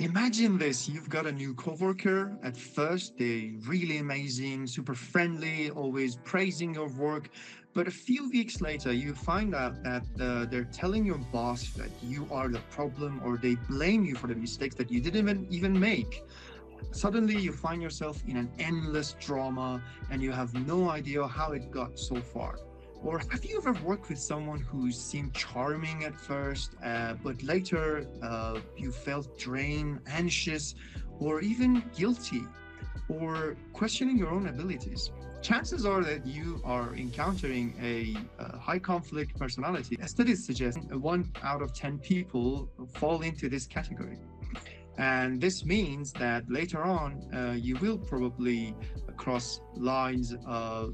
Imagine this, you've got a new coworker. At first, they're really amazing, super friendly, always praising your work. But a few weeks later, you find out that they're telling your boss that you are the problem, or they blame you for the mistakes that you didn't even make. Suddenly, you find yourself in an endless drama and you have no idea how it got so far. Or have you ever worked with someone who seemed charming at first, but later you felt drained, anxious, or even guilty, or questioning your own abilities? Chances are that you are encountering a high conflict personality. Studies suggest 1 out of 10 people fall into this category. And this means that later on, you will probably cross lines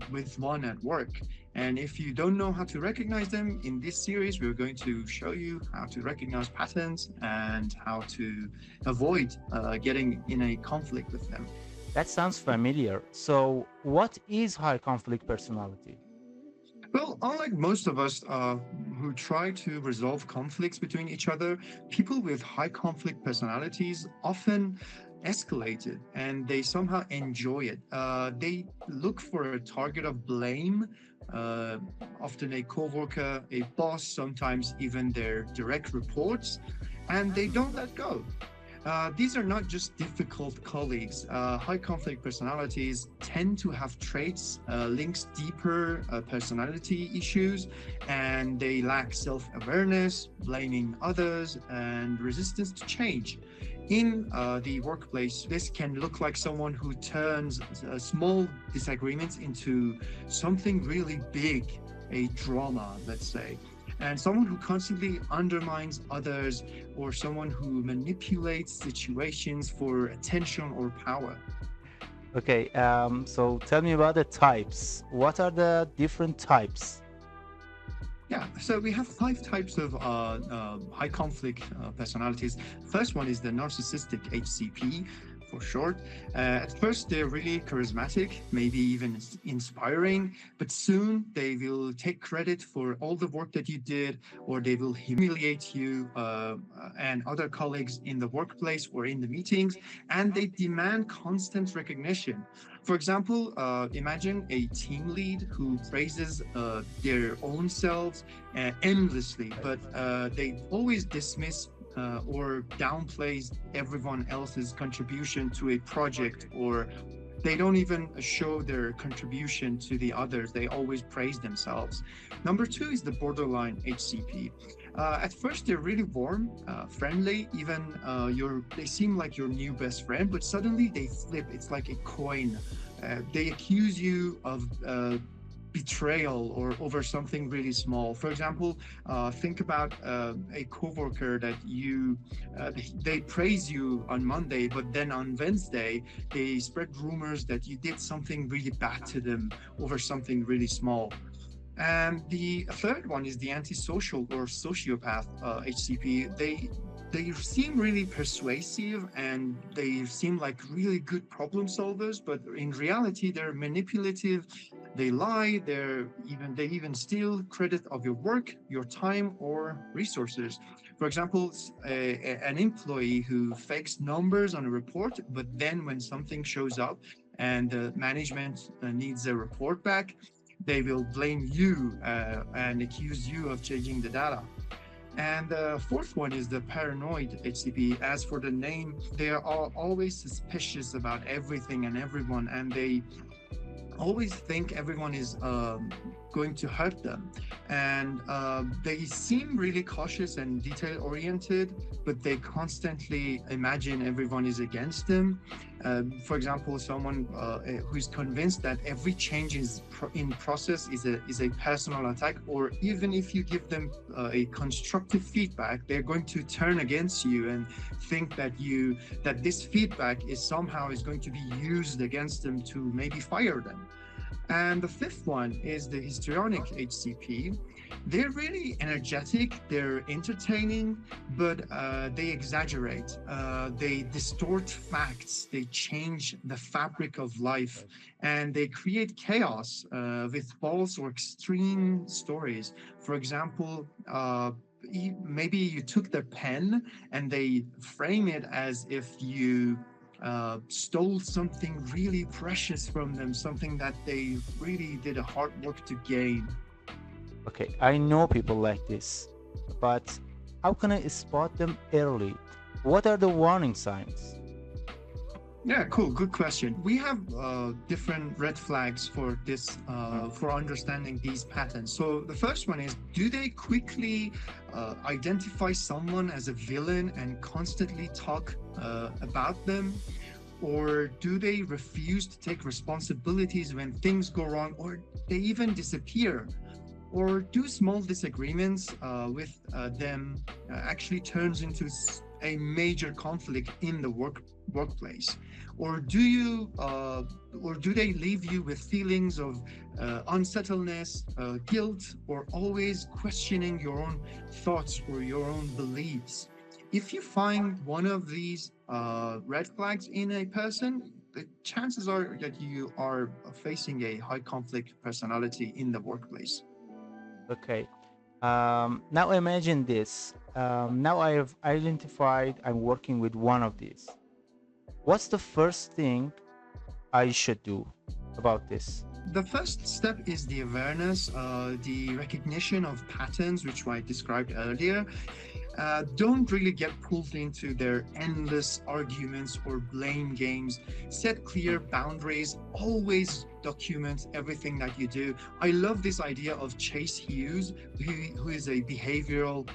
with one at work. And if you don't know how to recognize them, in this series, we're going to show you how to recognize patterns and how to avoid getting in a conflict with them. That sounds familiar. So, what is high conflict personality? Well, unlike most of us who try to resolve conflicts between each other, people with high conflict personalities often escalate it and they somehow enjoy it. They look for a target of blame, uh, often a coworker, a boss, sometimes even their direct reports, and they don't let go. These are not just difficult colleagues. High conflict personalities tend to have traits links deeper personality issues, and they lack self-awareness, blaming others, and resistance to change. In the workplace, this can look like someone who turns small disagreements into something really big, a drama, let's say, and someone who constantly undermines others, or someone who manipulates situations for attention or power. Okay, so tell me about the types. What are the different types? Yeah, so we have 5 types of high conflict personalities. First one is the narcissistic HCP for short. At first, they're really charismatic, maybe even inspiring, but soon they will take credit for all the work that you did, or they will humiliate you and other colleagues in the workplace or in the meetings, and they demand constant recognition. For example, imagine a team lead who praises their own selves endlessly, but they always dismiss or downplays everyone else's contribution to a project, or they don't even show their contribution to the others. They always praise themselves. Number two is the borderline HCP. At first, they're really warm, friendly, even they seem like your new best friend, but suddenly they flip. It's like a coin. They accuse you of betrayal or over something really small. For example, think about a coworker that they praise you on Monday, but then on Wednesday they spread rumors that you did something really bad to them over something really small. And the third one is the antisocial or sociopath HCP. They seem really persuasive and they seem like really good problem solvers, but in reality they're manipulative. They lie. They even steal credit of your work, your time, or resources. For example, an employee who fakes numbers on a report, but then when something shows up and the management needs a report back, they will blame you and accuse you of changing the data. And the fourth one is the paranoid HCP. As for the name, they are always suspicious about everything and everyone, and they always think everyone is going to hurt them. And they seem really cautious and detail oriented, but they constantly imagine everyone is against them. For example, someone who's convinced that every change in process is a personal attack, or even if you give them a constructive feedback, they're going to turn against you and think that this feedback is going to be used against them to maybe fire them. And the fifth one is the histrionic HCP. They're really energetic, they're entertaining, but they exaggerate. They distort facts, they change the fabric of life, and they create chaos with false or extreme stories. For example, maybe you took their pen and they frame it as if you stole something really precious from them, something that they really did a hard work to gain. Okay, I know people like this, but how can I spot them early? What are the warning signs? Yeah, cool. Good question. We have different red flags for this, for understanding these patterns. So the first one is, do they quickly identify someone as a villain and constantly talk about them? Or do they refuse to take responsibilities when things go wrong, or they even disappear? Or do small disagreements with them actually turns into a major conflict in the workplace? Or do they leave you with feelings of unsettledness, guilt, or always questioning your own thoughts or your own beliefs? If you find one of these red flags in a person, the chances are that you are facing a high conflict personality in the workplace. Okay. Now imagine this. Now I have identified I'm working with one of these. What's the first thing I should do about this? The first step is the awareness, the recognition of patterns, which I described earlier. Don't really get pulled into their endless arguments or blame games. Set clear boundaries. Always document everything that you do. I love this idea of Chase Hughes, who is a behavioral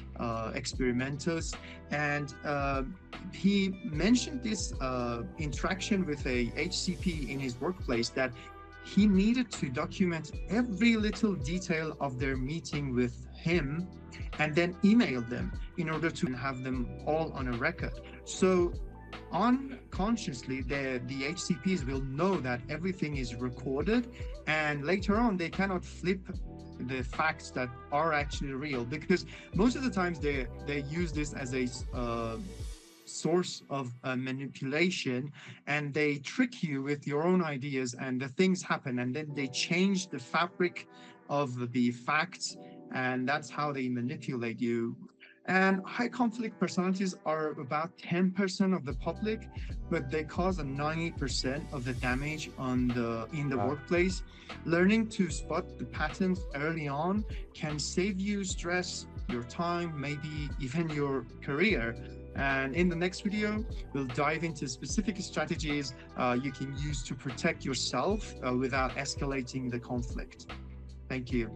experimentalist, and he mentioned this interaction with a HCP in his workplace, that he needed to document every little detail of their meeting with him and then email them in order to have them all on a record. So unconsciously, the HCPs will know that everything is recorded, and later on they cannot flip the facts that are actually real, because most of the times they use this as a source of manipulation, and they trick you with your own ideas, and the things happen, and then they change the fabric of the facts, and that's how they manipulate you. And high conflict personalities are about 10% of the public, but they cause a 90% of the damage in the Wow. workplace. Learning to spot the patterns early on can save you stress, your time, maybe even your career. And in the next video, we'll dive into specific strategies you can use to protect yourself without escalating the conflict. Thank you.